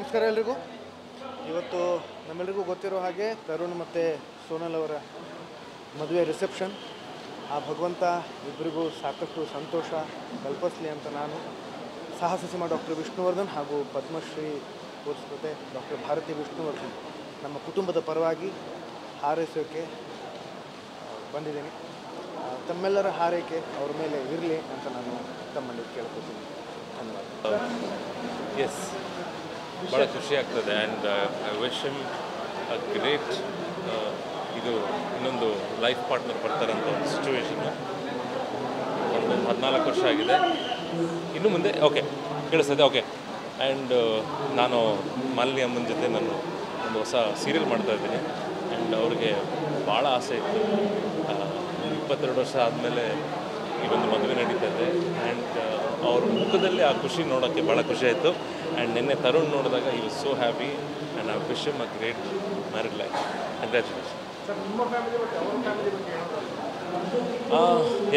ನಮಸ್ಕಾರ ಎಲ್ರಿಗೂ. ಇವತ್ತು ನಮ್ಮೆಲ್ಲರಿಗೂ ಗೊತ್ತಿರೋ ಹಾಗೆ ತರುಣ್ ಮತ್ತು ಸೋನಲ್ ಅವರ ಮದುವೆ ರಿಸೆಪ್ಷನ್. ಆ ಭಗವಂತ ಇಬ್ಬರಿಗೂ ಸಾಕಷ್ಟು ಸಂತೋಷ ಕಲ್ಪಿಸಲಿ ಅಂತ ನಾನು ಸಾಹಸ ಸಿಂಹ ಡಾಕ್ಟರ್ ವಿಷ್ಣುವರ್ಧನ್ ಹಾಗೂ ಪದ್ಮಶ್ರೀ ಪುರಸ್ಕೃತೆ ಡಾಕ್ಟರ್ ಭಾರತಿ ವಿಷ್ಣುವರ್ಧನ್ ನಮ್ಮ ಕುಟುಂಬದ ಪರವಾಗಿ ಹಾರೈಸೋಕ್ಕೆ ಬಂದಿದ್ದೀನಿ. ತಮ್ಮೆಲ್ಲರ ಹಾರೈಕೆ ಅವ್ರ ಮೇಲೆ ಇರಲಿ ಅಂತ ನಾನು ತಮ್ಮಲ್ಲಿ ಕೇಳ್ಕೊತೀನಿ. ಧನ್ಯವಾದ. ಎಸ್, ಭಾಳ ಖುಷಿ ಆಗ್ತದೆ. And I wish him a great ಇದು ಇನ್ನೊಂದು ಲೈಫ್ ಪಾರ್ಟ್ನರ್ ಬರ್ತಾರಂತ ಒಂದು ಸಿಚುವೇಶನ್ನು. ಒಂದು 14 ವರ್ಷ ಆಗಿದೆ, ಇನ್ನು ಮುಂದೆ ಓಕೆ ಕೇಳಿಸ್ತದೆ. ಓಕೆ. ಆ್ಯಂಡ್ ನಾನು ಮಾಲಿನಿ ಅಮ್ಮನ ಜೊತೆ ನಾನು ಒಂದು ಹೊಸ ಸೀರಿಯಲ್ ಮಾಡ್ತಾಯಿದ್ದೀನಿ. ಆ್ಯಂಡ್ ಅವ್ರಿಗೆ ಭಾಳ ಆಸೆ ಇತ್ತು. 22 ವರ್ಷ ಆದಮೇಲೆ ಈ ಒಂದು ಮದುವೆ ನಡೀತಾ ಇದೆ. ಆ್ಯಂಡ್ ಅವ್ರ ಮುಖದಲ್ಲಿ ಆ ಖುಷಿ ನೋಡೋಕ್ಕೆ ಭಾಳ ಖುಷಿ ಆಯಿತು. ಆ್ಯಂಡ್ ನಿನ್ನೆ ತರುಣ್ ನೋಡಿದಾಗ ಈ was so happy and I wish him a great married life. Congratulation.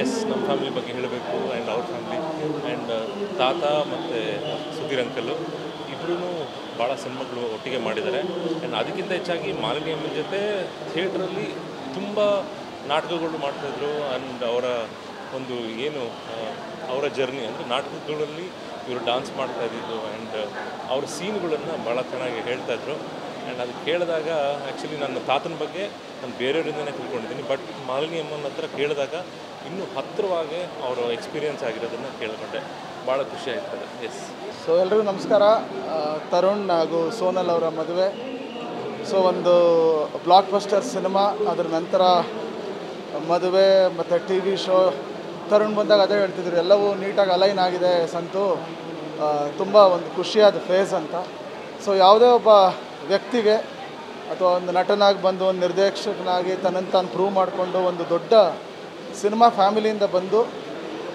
Yes, ನಮ್ಮ ಫ್ಯಾಮಿಲಿ ಬಗ್ಗೆ ಹೇಳಬೇಕು. ಆ್ಯಂಡ್ ಅವ್ರ ಫ್ಯಾಮಿಲಿ ಆ್ಯಂಡ್ ತಾತ ಮತ್ತು ಸುಧೀರ್ ಅಂಕಲು ಇಬ್ಬರೂ ಭಾಳ ಸಿನಿಮಾಗಳು ಒಟ್ಟಿಗೆ ಮಾಡಿದ್ದಾರೆ. ಆ್ಯಂಡ್ ಅದಕ್ಕಿಂತ ಹೆಚ್ಚಾಗಿ ಮಾಲಿನಿ ಅಮ್ಮನ ಜೊತೆ ಥಿಯೇಟ್ರಲ್ಲಿ ತುಂಬ ನಾಟಕಗಳು ಮಾಡ್ತಾಯಿದ್ರು. ಆ್ಯಂಡ್ ಅವರ ಒಂದು ಏನು ಅವರ ಜರ್ನಿ ಅಂದರೆ ನಾಟಕಗಳಲ್ಲಿ ಇವರು ಡಾನ್ಸ್ ಮಾಡ್ತಾ ಇದ್ದಿದ್ದು ಆ್ಯಂಡ್ ಅವ್ರ ಸೀನ್ಗಳನ್ನು ಭಾಳ ಚೆನ್ನಾಗಿ ಹೇಳ್ತಾಯಿದ್ರು. ಆ್ಯಂಡ್ ಅದು ಕೇಳಿದಾಗ ಆ್ಯಕ್ಚುಲಿ ನನ್ನ ತಾತನ ಬಗ್ಗೆ ನಾನು ಬೇರೆಯವರಿಂದನೇ ತಿಳ್ಕೊಂಡಿದ್ದೀನಿ. ಬಟ್ ಮಾಲಿನಿ ಅಮ್ಮನ ಹತ್ರ ಕೇಳಿದಾಗ ಇನ್ನೂ ಹತ್ತಿರವಾಗಿ ಅವರ ಎಕ್ಸ್ಪೀರಿಯನ್ಸ್ ಆಗಿರೋದನ್ನು ಕೇಳಿಕೊಂಡೆ. ಭಾಳ ಖುಷಿ ಆಗ್ತದೆ. ಎಸ್. ಸೊ ಎಲ್ರಿಗೂ ನಮಸ್ಕಾರ. ತರುಣ್ ಹಾಗೂ ಸೋನಲ್ ಅವರ ಮದುವೆ. ಸೊ ಒಂದು ಬ್ಲಾಕ್ ಬಸ್ಟರ್ ಸಿನಿಮಾ, ಅದರ ನಂತರ ಮದುವೆ ಮತ್ತು ಟಿ ವಿ ಶೋ. ತರುಣ್ ಬಂದಾಗ ಅದೇ ಹೇಳ್ತಿದ್ರು, ಎಲ್ಲವೂ ನೀಟಾಗಿ ಅಲೈನ್ ಆಗಿದೆ ಸಂತು, ತುಂಬ ಒಂದು ಖುಷಿಯಾದ ಫೇಸ್ ಅಂತ. ಸೊ ಯಾವುದೇ ಒಬ್ಬ ವ್ಯಕ್ತಿಗೆ ಅಥವಾ ಒಂದು ನಟನಾಗಿ ಬಂದು ಒಂದು ನಿರ್ದೇಶಕನಾಗಿ ತನ್ನನ್ನು ತಾನು ಪ್ರೂವ್ ಮಾಡಿಕೊಂಡು ಒಂದು ದೊಡ್ಡ ಸಿನಿಮಾ ಫ್ಯಾಮಿಲಿಯಿಂದ ಬಂದು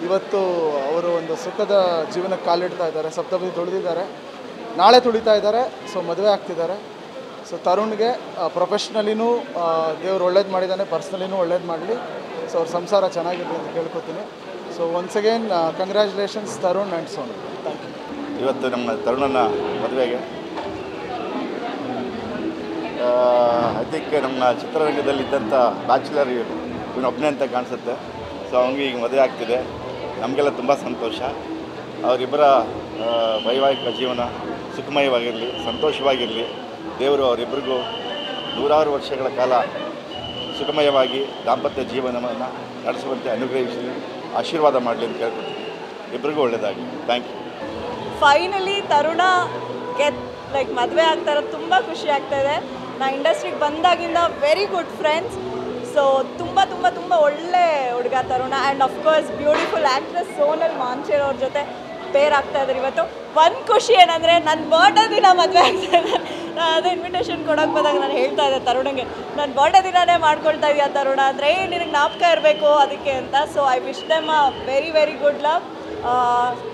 ಇವತ್ತು ಅವರು ಒಂದು ಸುಖದ ಜೀವನಕ್ಕೆ ಕಾಲಿಡ್ತಾ ಇದ್ದಾರೆ. ಸಪ್ತಪದಿ ತುಳಿದಿದ್ದಾರೆ, ನಾಳೆ ತುಳಿತಾ ಇದ್ದಾರೆ. ಸೊ ಮದುವೆ ಆಗ್ತಿದ್ದಾರೆ. ಸೊ ತರುಣ್ಗೆ ಪ್ರೊಫೆಷ್ನಲಿನೂ ದೇವ್ರು ಒಳ್ಳೇದು ಮಾಡಿದ್ದಾನೆ, ಪರ್ಸ್ನಲಿನೂ ಒಳ್ಳೇದು ಮಾಡಲಿ. ಸೊ ಅವ್ರ ಸಂಸಾರ ಚೆನ್ನಾಗಿರಲಿ ಅಂತ ಕೇಳ್ಕೊತೀನಿ. So once again congratulations Tarun and Sonal. Thank you. ಇವತ್ತು ನಮ್ಮ ತರುಣನ ಮದುವೆಗೆ ಐ ಥಿಂಕ್ ನಮ್ಮ ಚಿತ್ರರಂಗದಲ್ಲಿದ್ದಂಥ ಬ್ಯಾಚುಲರ್ ಇವನೊಬ್ಬನೇ ಅಂತ ಕಾಣಿಸುತ್ತೆ. ಸೊ ಅವನಿಗೆ ಈಗ ಮದುವೆ ಆಗ್ತಿದೆ. ನಮಗೆಲ್ಲ ತುಂಬ ಸಂತೋಷ. ಅವರಿಬ್ಬರ ವೈವಾಹಿಕ ಜೀವನ ಸುಖಮಯವಾಗಿರಲಿ, ಸಂತೋಷವಾಗಿರಲಿ. ದೇವರು ಅವರಿಬ್ಬರಿಗೂ 100 ವರ್ಷಗಳ ಕಾಲ ಸುಖಮಯವಾಗಿ ದಾಂಪತ್ಯ ಜೀವನವನ್ನು ನಡೆಸುವಂತೆ ಅನುಗ್ರಹಿಸಲಿ, ಆಶೀರ್ವಾದ ಮಾಡಲಿ ಅಂತ ಕೇಳ್ಕೊತೀನಿ. ಇಬ್ಬರಿಗೂ ಒಳ್ಳೆಯದಾಗಲಿ. Thank you. Finally Tarun like ಮದುವೆ ಆಗ್ತಾರೆ. ತುಂಬ ಖುಷಿ ಆಗ್ತಾಯಿದೆ. ನಾ ಇಂಡಸ್ಟ್ರಿಗೆ ಬಂದಾಗಿಂದ ವೆರಿ ಗುಡ್ ಫ್ರೆಂಡ್ಸ್. ಸೊ ತುಂಬ ತುಂಬ ತುಂಬ ಒಳ್ಳೆ ಹುಡುಗ Tarun. And of course beautiful actress Sonal Monteiro ಅವ್ರ ಜೊತೆ ಪೇರ್ ಆಗ್ತಾಯಿದ್ದಾರೆ ಇವತ್ತು. ಒಂದು ಖುಷಿ ಏನಂದರೆ ನನ್ನ ಬರ್ಡೇ ದಿನ ಮದುವೆ ಆಗ್ತಾಯಿದೆ. ನಾನು ಅದೇ ಇನ್ವಿಟೇಷನ್ ಕೊಡೋಕೆ ಬಂದಾಗ ನಾನು ಹೇಳ್ತಾ ಇದ್ದೆ ತರುಣಗೆ, ನನ್ನ ಬರ್ಡೇ ದಿನನೇ ಮಾಡ್ಕೊಳ್ತಾ ಇದೆಯಾ ತರುಣ ಅಂದರೆ ನಿನಗೆ ಜ್ಞಾಪಕ ಇರಬೇಕು ಅದಕ್ಕೆ ಅಂತ. So I wish them a very very good love.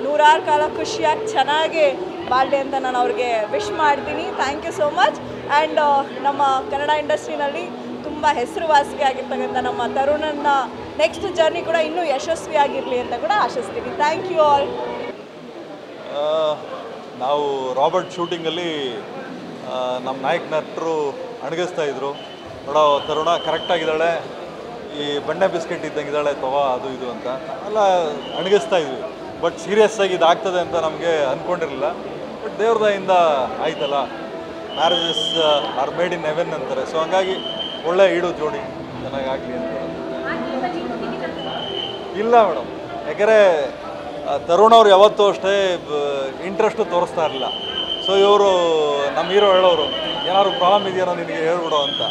100 ಕಾಲ ಖುಷಿಯಾಗಿ ಚೆನ್ನಾಗಿ ಬಾಳ್ಡೆ ಅಂತ ನಾನು ಅವ್ರಿಗೆ ವಿಶ್ ಮಾಡ್ತೀನಿ. Thank you so much. And ನಮ್ಮ ಕನ್ನಡ ಇಂಡಸ್ಟ್ರಿನಲ್ಲಿ ತುಂಬ ಹೆಸರುವಾಸಿಗೆ ಆಗಿರ್ತಕ್ಕಂಥ ನಮ್ಮ ತರುಣನ ನೆಕ್ಸ್ಟ್ ಜರ್ನಿ ಕೂಡ ಇನ್ನೂ ಯಶಸ್ವಿಯಾಗಿರಲಿ ಅಂತ ಕೂಡ ಆಶಿಸ್ತೀನಿ. Thank you all. ನಾವು ರಾಬರ್ಟ್ ಶೂಟಿಂಗಲ್ಲಿ ನಮ್ಮ ನಾಯಕ ನಟರು ಅಣಗಿಸ್ತಾಯಿದ್ರು, ನೋಡೋ ತರುಣ ಕರೆಕ್ಟಾಗಿದ್ದಾಳೆ, ಈ ಬಣ್ಣೆ ಬಿಸ್ಕೆಟ್ ಇದ್ದಂಗಿದ್ದಾಳೆ ತವಾ ಅದು ಇದು ಅಂತ ಎಲ್ಲ ಅಣಗಿಸ್ತಾ ಇದ್ವಿ. ಬಟ್ ಸೀರಿಯಸ್ ಆಗಿ ಇದಾಗ್ತದೆ ಅಂತ ನಮಗೆ ಅಂದ್ಕೊಂಡಿರಲಿಲ್ಲ. ಬಟ್ ದೇವ್ರದಿಂದ ಆಯ್ತಲ್ಲ, marriages are made in heaven ಅಂತಾರೆ. ಸೊ ಹಂಗಾಗಿ ಒಳ್ಳೆ ಈಡು ಜೋಡಿ ಚೆನ್ನಾಗಾಗಲಿ ಅಂತ. ಇಲ್ಲ ಮೇಡಮ್, ಯಾಕೆಂದರೆ ತರುಣ್ ಅವ್ರು ಯಾವತ್ತೂ ಅಷ್ಟೇ ಇಂಟ್ರೆಸ್ಟು ತೋರಿಸ್ತಾ ಇರಲಿಲ್ಲ. ಸೊ ಇವರು ನಮ್ಮ ಹೀರೋ ಹೇಳೋರು, ಏನಾದ್ರು ಪ್ರಾಬ್ಲಮ್ ಇದೆಯೋ ನಿನಗೆ ಹೇಳ್ಬಿಡೋ ಅಂತ.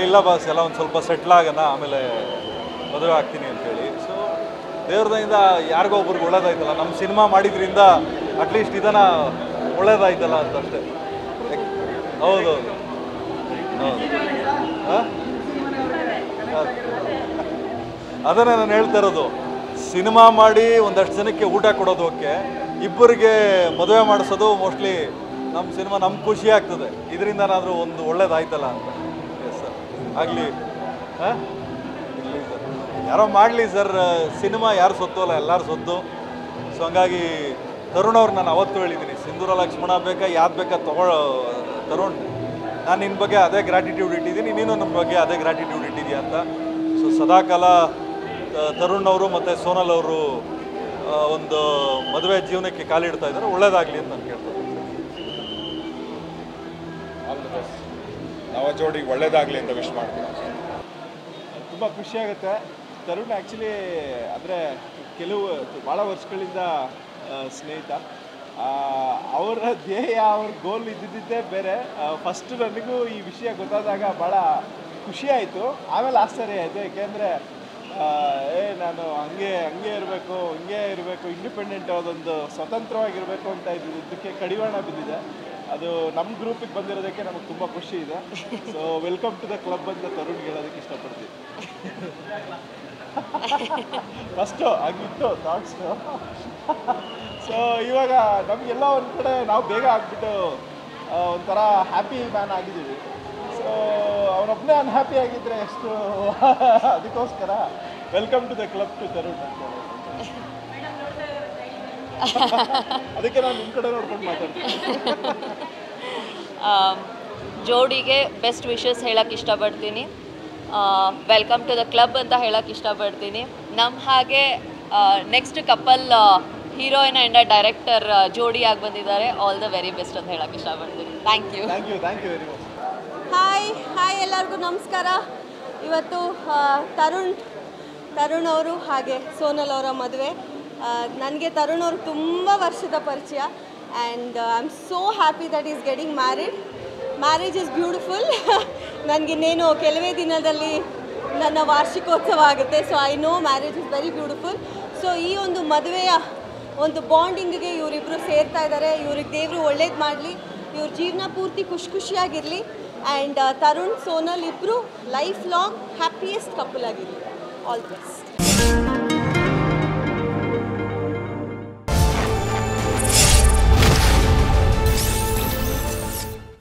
ಇಲ್ಲ ಬಾಸ್, ಎಲ್ಲ ಒಂದು ಸ್ವಲ್ಪ ಸೆಟ್ಲ್ ಆಗೋಣ ಆಮೇಲೆ ಮದುವೆ ಆಗ್ತೀನಿ ಅಂತೇಳಿ. ಸೊ ದೇವ್ರದಿಂದ ಯಾರಿಗೋ ಒಬ್ರಿಗೆ ಒಳ್ಳೇದಾಯ್ತಲ್ಲ, ನಮ್ಮ ಸಿನಿಮಾ ಮಾಡಿದ್ರಿಂದ ಅಟ್ಲೀಸ್ಟ್ ಇದನ್ನು ಒಳ್ಳೇದಾಯ್ತಲ್ಲ ಅಂತ ಅಷ್ಟೇ. ಹೌದೌದು ಹೌದು. ಅದನ್ನೇ ನಾನು ಹೇಳ್ತಾ ಇರೋದು, ಸಿನಿಮಾ ಮಾಡಿ ಒಂದಷ್ಟು ಜನಕ್ಕೆ ಊಟ ಕೊಡೋದು ಓಕೆ, ಇಬ್ಬರಿಗೆ ಮದುವೆ ಮಾಡಿಸೋದು ಮೋಸ್ಟ್ಲಿ ನಮ್ಮ ಸಿನಿಮಾ ನಮ್ಗೆ ಖುಷಿ ಆಗ್ತದೆ. ಇದರಿಂದನಾದರೂ ಒಂದು ಒಳ್ಳೇದಾಯ್ತಲ್ಲ ಅಂತ. ಎಸ್ ಸರ್, ಆಗಲಿ. ಹಾಂ, ಇರಲಿ ಸರ್, ಯಾರೋ ಮಾಡಲಿ ಸರ್. ಸಿನಿಮಾ ಯಾರು ಸೊತ್ತು ಅಲ್ಲ, ಎಲ್ಲರೂ ಸೊತ್ತು. ಸೊ ಹಂಗಾಗಿ ತರುಣ್ ಅವ್ರು ನಾನು ಅವತ್ತು ಹೇಳಿದ್ದೀನಿ, ಸಿಂಧೂರ ಲಕ್ಷ್ಮಣ ಬೇಕಾ ಯಾವ್ದು ಬೇಕಾ ತರುಣ್, ನಾನು ನಿನ್ನ ಬಗ್ಗೆ ಅದೇ ಗ್ರ್ಯಾಟಿಟ್ಯೂಡ್ ಇಟ್ಟಿದ್ದೀನಿ, ನೀನು ನಮ್ಮ ಬಗ್ಗೆ ಅದೇ ಗ್ರ್ಯಾಟಿಟ್ಯೂಡ್ ಇಟ್ಟಿದ್ದೀಯ ಅಂತ. ಸೊ ಸದಾಕಾಲ ತರುಣ್ ಅವರು ಮತ್ತು ಸೋನಲ್ ಅವರು ಒಂದು ಮದುವೆ ಜೀವನಕ್ಕೆ ಕಾಲಿಡ್ತಾ ಇದ್ದಾರೆ. ಒಳ್ಳೇದಾಗಲಿ ಅಂತ ನಾನು ಕೇಳ್ತೀನಿ. All the best. ನವ ಜೋಡಿಗೆ ಒಳ್ಳೇದಾಗಲಿ ಅಂತ ವಿಶ್ ಮಾಡ್ತೀನಿ. ತುಂಬ ಖುಷಿಯಾಗುತ್ತೆ. ತರುಣ್ ಆ್ಯಕ್ಚುಲಿ ಅಂದರೆ ಭಾಳ ವರ್ಷಗಳಿಂದ ಸ್ನೇಹಿತ. ಅವರ ಧ್ಯೇಯ, ಅವ್ರ ಗೋಲ್ ಇದ್ದಿದ್ದೇ ಬೇರೆ. ಫಸ್ಟ್ ನನಗೂ ಈ ವಿಷಯ ಗೊತ್ತಾದಾಗ ಭಾಳ ಖುಷಿಯಾಯಿತು, ಆಮೇಲೆ ಆಶ್ಚರ್ಯ ಆಯಿತು. ಏಕೆಂದರೆ ನಾನು ಹಂಗೆ ಇರಬೇಕು, ಹಿಂಗೆ ಇರಬೇಕು, ಇಂಡಿಪೆಂಡೆಂಟ್ ಅದೊಂದು ಸ್ವತಂತ್ರವಾಗಿರಬೇಕು ಅಂತ ಇದಕ್ಕೆ ಕಡಿವಾಣ ಬಿದ್ದಿದೆ. ಅದು ನಮ್ಮ ಗ್ರೂಪಿಗೆ ಬಂದಿರೋದಕ್ಕೆ ನಮಗೆ ತುಂಬ ಖುಷಿ ಇದೆ. So welcome to the club ಅಂತ ತರುಣ್ಗೆ ಹೇಳೋದಕ್ಕೆ ಇಷ್ಟಪಡ್ತೀನಿ. ಫಸ್ಟು ಆಗಿತ್ತು ಥಾಟ್ಸು. ಸೊ ಇವಾಗ ನಮಗೆಲ್ಲ ಒಂದು ಕಡೆ ನಾವು ಬೇಗ ಆಗಿಬಿಟ್ಟು ಒಂಥರ ಹ್ಯಾಪಿ ಮ್ಯಾನ್ ಆಗಿದ್ದೀವಿ. ಸೊ ಅವನೊಬ್ಬನೇ ಅನ್ಹ್ಯಾಪಿ ಆಗಿದ್ದರೆ ಎಷ್ಟು, ಅದಕ್ಕೋಸ್ಕರ welcome to the club to Tarun ಅಂತ ಅದಕ್ಕೆ ನಾನು ನಿಮ್ಮ ಕಡೆ ನೋಡ್ಕೊಂಡು ಮಾತಾಡ್ತೀನಿ. ಜೋಡಿಗೆ ಬೆಸ್ಟ್ ವಿಶಸ್ ಹೇಳೋಕ್ಕೆ ಇಷ್ಟಪಡ್ತೀನಿ. ವೆಲ್ಕಮ್ ಟು ದ ಕ್ಲಬ್ ಅಂತ ಹೇಳೋಕ್ಕೆ ಇಷ್ಟಪಡ್ತೀನಿ. ನಮ್ಮ ಹಾಗೆ next couple heroine and director ಜೋಡಿಯಾಗಿ ಬಂದಿದ್ದಾರೆ. ಆಲ್ ದ ವೆರಿ ಬೆಸ್ಟ್ ಅಂತ ಹೇಳೋಕ್ಕೆ ಇಷ್ಟಪಡ್ತೀನಿ. Thank you very much. Hi ಎಲ್ಲರಿಗೂ ನಮಸ್ಕಾರ. ಇವತ್ತು ತರುಣ್ ಅವರು ಹಾಗೆ ಸೋನಲ್ ಅವರ ಮದುವೆ. ನನಗೆ ತರುಣ್ ಅವರು ತುಂಬ ವರ್ಷದ ಪರಿಚಯ and I am so happy that is getting married. Marriage is beautiful. ನನಗಿನ್ನೇನು ಕೆಲವೇ ದಿನದಲ್ಲಿ ನನ್ನ ವಾರ್ಷಿಕೋತ್ಸವ ಆಗುತ್ತೆ. So I know marriage is very beautiful. So ಈ ಒಂದು ಮದುವೆಯ ಒಂದು ಬಾಂಡಿಂಗಿಗೆ ಇವರಿಬ್ಬರು ಸೇರ್ತಾ ಇದ್ದಾರೆ. ಇವ್ರಿಗೆ ದೇವರು ಒಳ್ಳೇದು ಮಾಡಲಿ, ಇವ್ರ ಜೀವನ ಪೂರ್ತಿ ಖುಷಿಯಾಗಿರಲಿ ಆ್ಯಂಡ್ ತರುಣ್ ಸೋನಲ್ ಇಬ್ಬರು ಲೈಫ್ ಲಾಂಗ್ ಹ್ಯಾಪಿಯೆಸ್ಟ್ ಕಪಲ್ ಆಗಿರಲಿ. All the best.